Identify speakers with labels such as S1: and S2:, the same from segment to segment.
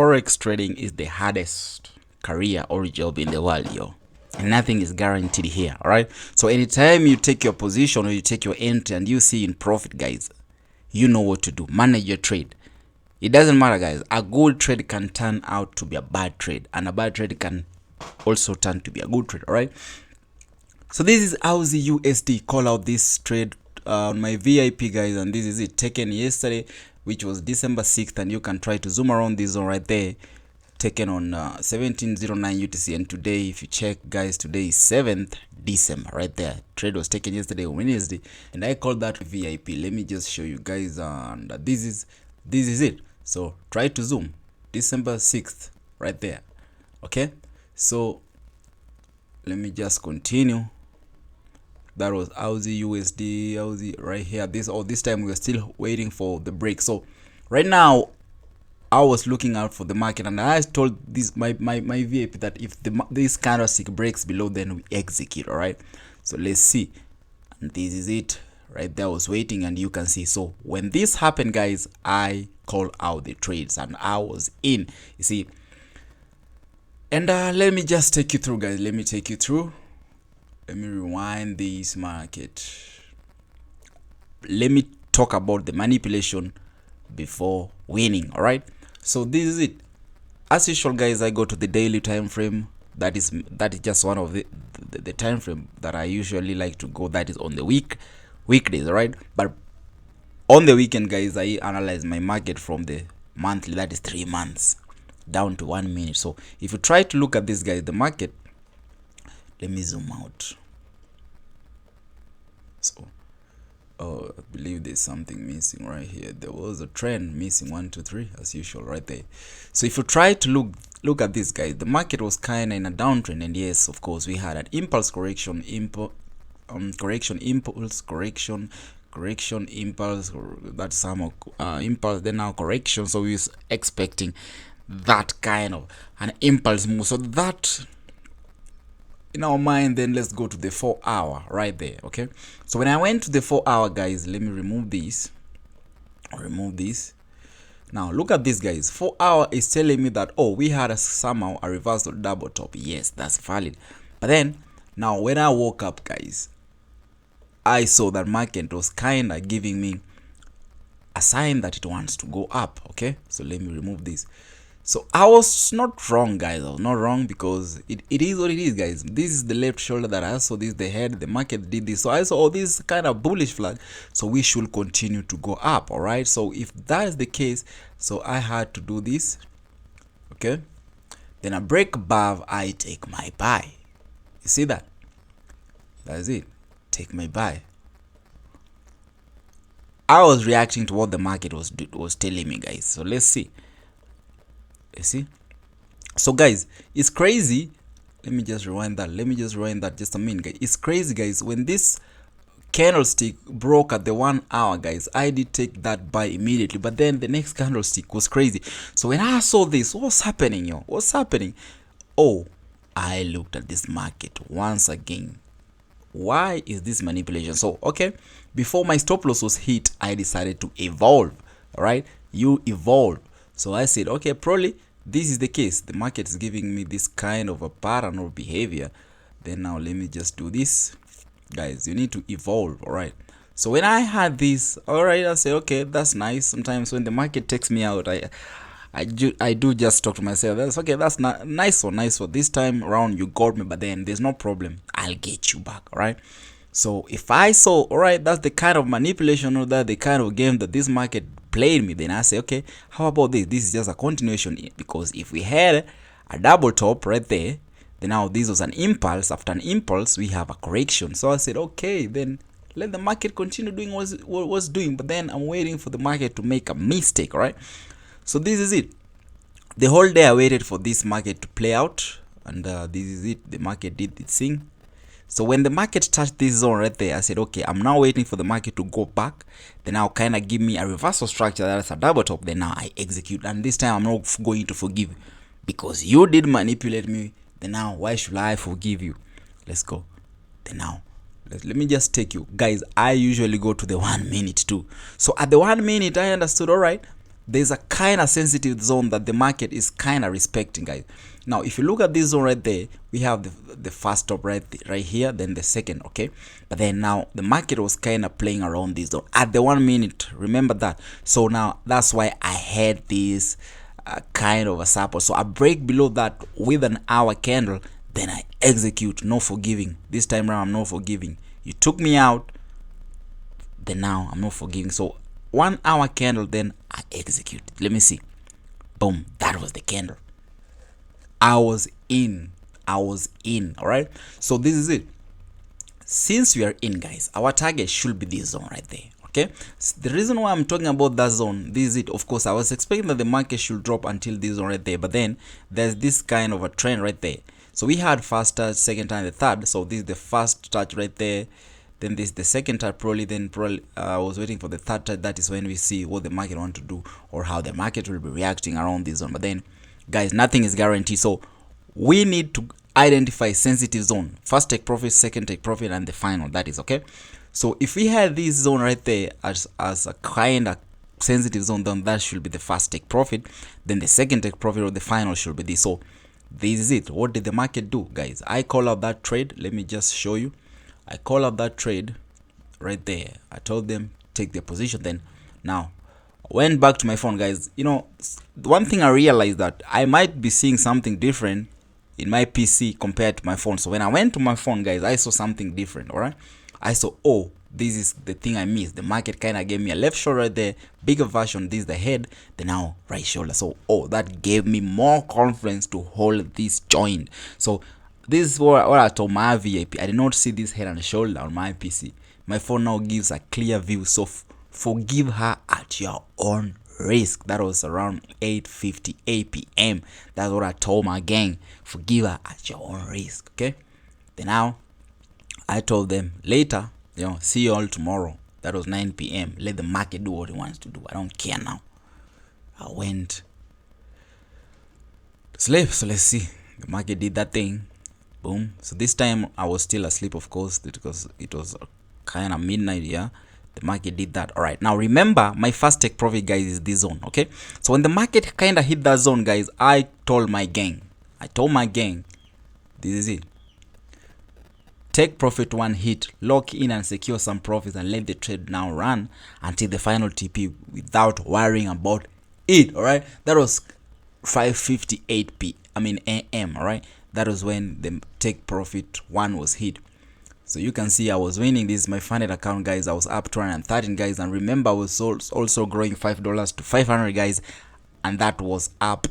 S1: Forex trading is the hardest career or job in the world, yo. And nothing is guaranteed here, alright? So anytime you take your position or you take your entry and you see in profit, guys, you know what to do. Manage your trade. It doesn't matter, guys. A good trade can turn out to be a bad trade, and a bad trade can also turn to be a good trade, alright? So this is Aussie USD. Call out this trade on my VIP, guys, and this is it, taken yesterday, which was December 6th, and you can try to zoom around this zone right there, taken on 1709 UTC. And today, if you check, guys, today is 7th December right there. Trade was taken yesterday on Wednesday, and I called that VIP. Let me just show you guys, and this is it. So try to zoom, December 6th right there. Okay, so let me just continue. That was Aussie USD, Aussie right here. This time we are still waiting for the break. So right now I was looking out for the market, and I told this my VIP that if this candlestick breaks below, then we execute. All right, so let's see. And this is it right there. I was waiting, and you can see. So when this happened, guys, I called out the trades and I was in, you see. And let me just take you through, guys. Let me take you through. Let me rewind this market. Let me talk about the manipulation before winning. All right, so this is it. As usual, guys, I go to the daily time frame. That is just one of the time frame that I usually like to go. That is on the weekdays. All right, but on the weekend, guys, I analyze my market from the monthly, that is 3 months, down to 1 minute. So if you try to look at this, guys, the market, let me zoom out. So I believe there's something missing right here. There was a trend missing, 1 2 3 as usual right there. So if you try to look at this, guys, the market was kind of in a downtrend, and yes, of course, we had an impulse correction, correction, impulse, correction, impulse, that's some impulse, then now correction. So we're expecting that kind of an impulse move. So that in our mind, then let's go to the 4 hour right there. Okay, so when I went to the 4 hour, guys, let me remove this. Now look at this, guys. 4 hour is telling me that, oh, we had somehow a reversal double top. Yes, that's valid. But then now when I woke up, guys, I saw that market was kind of giving me a sign that it wants to go up. Okay, so let me remove this. So I was not wrong, guys. I was not wrong, because it is what it is, guys. This is the left shoulder that I saw. This is the head. The market did this. So I saw this kind of bullish flag. So we should continue to go up. All right. So if that is the case, so I had to do this. Okay. Then a break above, I take my buy. You see that? That's it. Take my buy. I was reacting to what the market was telling me, guys. So let's see. You see, so guys, it's crazy. Let me just rewind that just a minute, guys. It's crazy, guys. When this candlestick broke at the 1 hour, guys, I did take that buy immediately, but then the next candlestick was crazy. So when I saw this, what's happening, yo? What's happening? Oh, I looked at this market once again. Why is this manipulation? So okay, before my stop loss was hit, I decided to evolve. All right, you evolve. So I said, okay, probably this is the case. The market is giving me this kind of a pattern of behavior. Then now let me just do this, guys. You need to evolve. All right. So when I had this, all right, I say, okay, that's nice. Sometimes when the market takes me out, I do just talk to myself. That's okay. That's not nice one. This time around you got me, but then there's no problem. I'll get you back. All right. So if I saw, all right, that's the kind of manipulation, or that the kind of game that this market played me, then I say, okay, how about this? This is just a continuation, because if we had a double top right there, then now this was an impulse. After an impulse, we have a correction. So I said, okay, then let the market continue doing what it was doing, but then I'm waiting for the market to make a mistake. All right, so this is it. The whole day I waited for this market to play out, and this is it. The market did its thing. So when the market touched this zone right there, I said, okay, I'm now waiting for the market to go back. Then now kind of give me a reversal structure that's a double top. Then now I execute. And this time I'm not going to forgive, because you did manipulate me. Then now why should I forgive you? Let's go. Then now let me just take you. Guys, I usually go to the 1 minute too. So at the 1 minute, I understood, all right, there's a kind of sensitive zone that the market is kind of respecting, guys. Now if you look at this zone right there, we have the first stop right here, then the second, okay? But then now the market was kind of playing around this zone at the 1 minute, remember that. So now that's why I had this kind of a support. So I break below that with an hour candle, then I execute, no forgiving. This time around I'm no forgiving. You took me out, then now I'm not forgiving. So 1 hour candle, then I execute. Let me see. Boom, that was the candle. I was in. All right? So this is it. Since we are in, guys, our target should be this zone right there, okay? So the reason why I'm talking about that zone, this is it. Of course, I was expecting that the market should drop until this zone right there, but then there's this kind of a trend right there. So we had first touch, second touch, the third. So this is the first touch right there, then this is the second touch, probably I was waiting for the third touch. That is when we see what the market want to do or how the market will be reacting around this zone. But then, guys, nothing is guaranteed, so we need to identify sensitive zone. First take profit, second take profit, and the final. That is okay. So if we had this zone right there as a kind of sensitive zone, then that should be the first take profit, then the second take profit, or the final should be this. So this is it. What did the market do, guys? I call out that trade. Let me just show you. I call out that trade right there. I told them take their position. Then now went back to my phone, guys. You know, one thing I realized that I might be seeing something different in my PC compared to my phone. So when I went to my phone, guys, I saw something different. All right, I saw, oh, this is the thing I missed. The market kind of gave me a left shoulder right there, bigger version. This is the head, then now right shoulder. So oh, that gave me more confidence to hold this joint. So this is what I told my VIP. I did not see this head and shoulder on my PC. My phone now gives a clear view. So forgive her at your own risk. That was around 8:58 p.m. That's what I told my gang. Forgive her at your own risk. Okay. Then now I told them later, you know, see you all tomorrow. That was 9 p.m. Let the market do what it wants to do. I don't care now. I went to sleep. So let's see. The market did that thing. Boom. So this time I was still asleep, of course, because it was kind of midnight. Yeah. The market did that. All right. Now remember, my first take profit, guys, is this zone. Okay. So when the market kind of hit that zone, guys, I told my gang, this is it. Take profit one hit, lock in and secure some profits, and let the trade now run until the final TP without worrying about it. All right. That was 5:58 a.m. All right. That was when the take profit one was hit. So you can see I was winning. This is my funded account, guys. I was up 213, guys, and remember I was also growing $5 to 500, guys, and that was up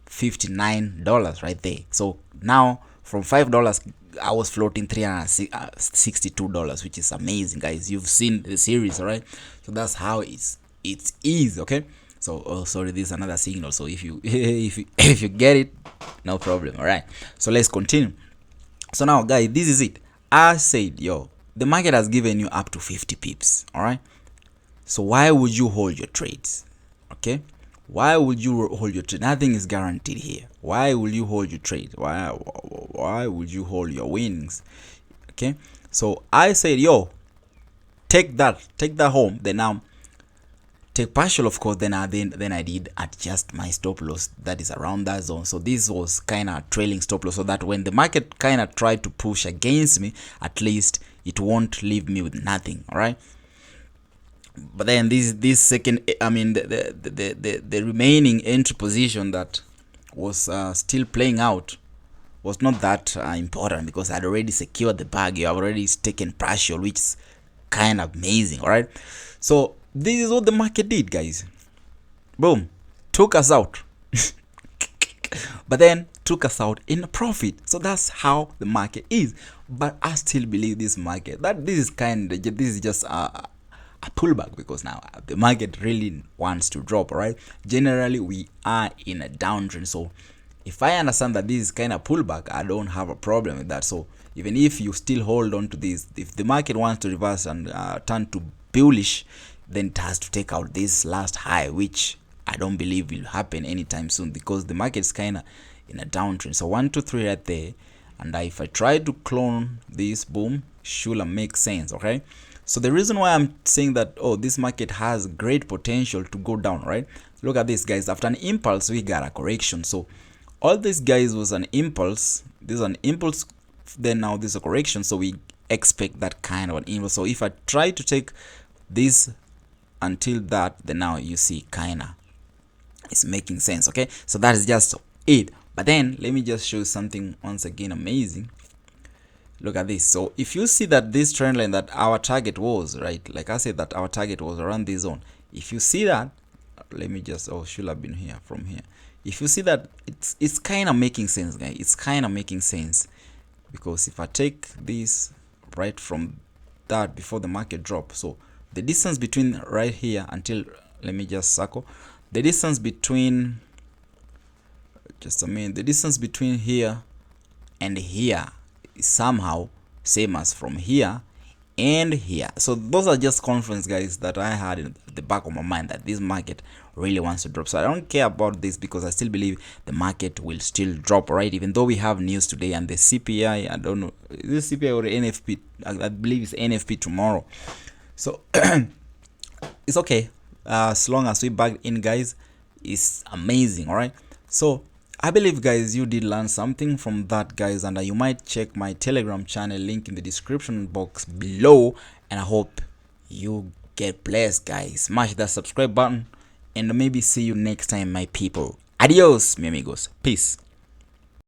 S1: $59 right there. So now from $5 I was floating $362, which is amazing, guys. You've seen the series, all right? So that's how it is, okay? So oh, sorry, this is another signal. So if you if you get it, no problem. All right, so let's continue. So now, guys, this is it. I said, yo, the market has given you up to 50 pips. All right, so why would you hold your trades? Okay, why would you hold your trade? Nothing is guaranteed here. Why will you hold your trade? Why would you hold your winnings? Okay, so I said, yo, take that home. Then now take partial, of course. Then I did adjust my stop loss, that is around that zone. So this was kind of trailing stop loss, so that when the market kind of tried to push against me, at least it won't leave me with nothing. All right, but then this second, the remaining entry position that was still playing out was not that important, because I'd already secured the bag. I've already taken partial, which is kind of amazing. All right, so this is what the market did, guys. Boom, took us out but then took us out in a profit. So that's how the market is. But I still believe this market, that this is just a pullback, because now the market really wants to drop. All right, generally we are in a downtrend. So if I understand that this is kind of pullback, I don't have a problem with that. So even if you still hold on to this, if the market wants to reverse and turn to bullish, then it has to take out this last high, which I don't believe will happen anytime soon, because the market's kind of in a downtrend. So 1 2 3 right there, and if I try to clone this, boom, should make sense. Okay, so the reason why I'm saying that, oh, this market has great potential to go down, right? look at this, guys. After an impulse, we got a correction. So all this, guys, was an impulse. This is an impulse, then now this is a correction, so we expect that kind of an impulse. So if I try to take this until that, then now you see kinda it's making sense. Okay, so that is just it. But then let me just show you something once again amazing. Look at this. So if you see that this trend line that our target was, right, like I said that our target was around this zone, if you see that, let me just, oh, should have been here from here. If you see that, it's kind of making sense, guys. It's kind of making sense, because if I take this right from that before the market drop, so the distance between right here until, let me just circle the distance between, just a minute, the distance between here and here is somehow same as from here and here. So those are just confidence, guys, that I had in the back of my mind that this market really wants to drop. So I don't care about this, because I still believe the market will still drop, right? Even though we have news today and the CPI, I don't know, is this CPI or NFP? I believe it's NFP tomorrow. So it's okay, as long as we back in, guys. It's amazing. All right, so I believe, guys, you did learn something from that, guys, and you might check my Telegram channel, link in the description box below. And I hope you get blessed, guys. Smash that subscribe button, and maybe see you next time, my people. Adios, mi amigos. Peace.